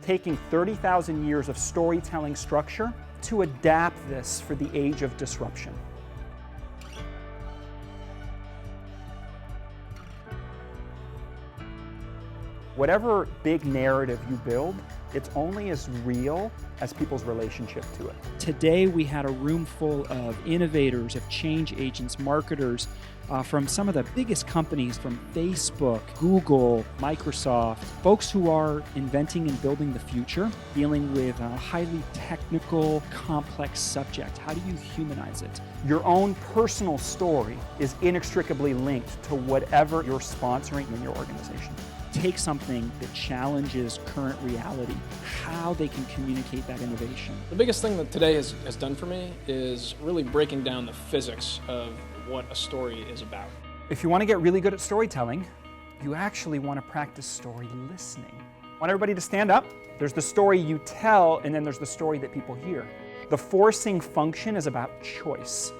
taking 30,000 years of storytelling structure to adapt this for the age of disruption. Whatever big narrative you build, it's only as real as people's relationship to it. Today we had a room full of innovators, of change agents, marketers from some of the biggest companies, from Facebook, Google, Microsoft, folks who are inventing and building the future, dealing with a highly technical, complex subject. How do you humanize it? Your own personal story is inextricably linked to whatever you're sponsoring in your organization. Take something that challenges current reality, how they can communicate that innovation. The biggest thing that today has done for me is really breaking down the physics of what a story is about. If you want to get really good at storytelling, you actually want to practice story listening. I want everybody to stand up. There's the story you tell, and then there's the story that people hear. The forcing function is about choice.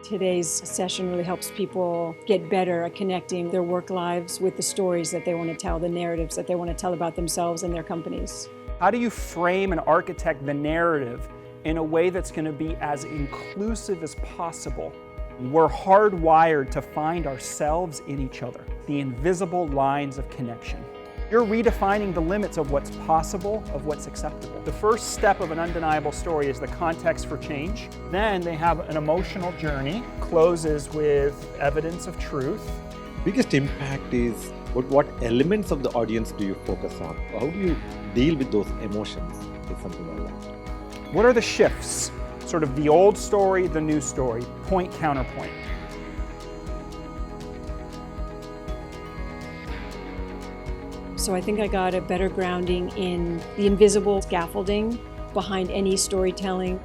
Today's session really helps people get better at connecting their work lives with the stories that they want to tell, the narratives that they want to tell about themselves and their companies. How do you frame and architect the narrative in a way that's going to be as inclusive as possible? We're hardwired to find ourselves in each other, the invisible lines of connection. You're redefining the limits of what's possible, of what's acceptable. The first step of an undeniable story is the context for change. Then they have an emotional journey, closes with evidence of truth. Biggest impact is what elements of the audience do you focus on? How do you deal with those emotions? It's something like that. What are the shifts? Sort of the old story, the new story, point, counterpoint. So I think I got a better grounding in the invisible scaffolding behind any storytelling.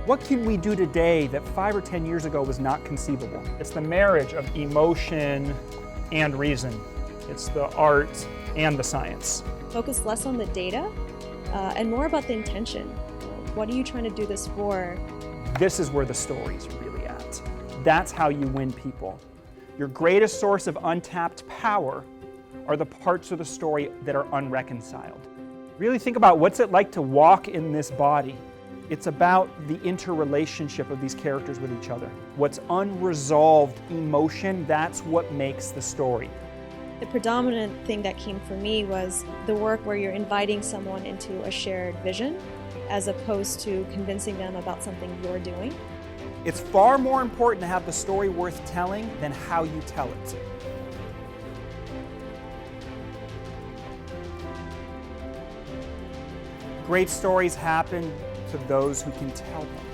What can we do today that 5 or 10 years ago was not conceivable? It's the marriage of emotion and reason. It's the art and the science. Focus less on the data and more about the intention. What are you trying to do this for? This is where the story's really at. That's how you win people. Your greatest source of untapped power are the parts of the story that are unreconciled. Really think about what's it like to walk in this body. It's about the interrelationship of these characters with each other. What's unresolved emotion, that's what makes the story. The predominant thing that came for me was the work where you're inviting someone into a shared vision as opposed to convincing them about something you're doing. It's far more important to have the story worth telling than how you tell it. Great stories happen to those who can tell them.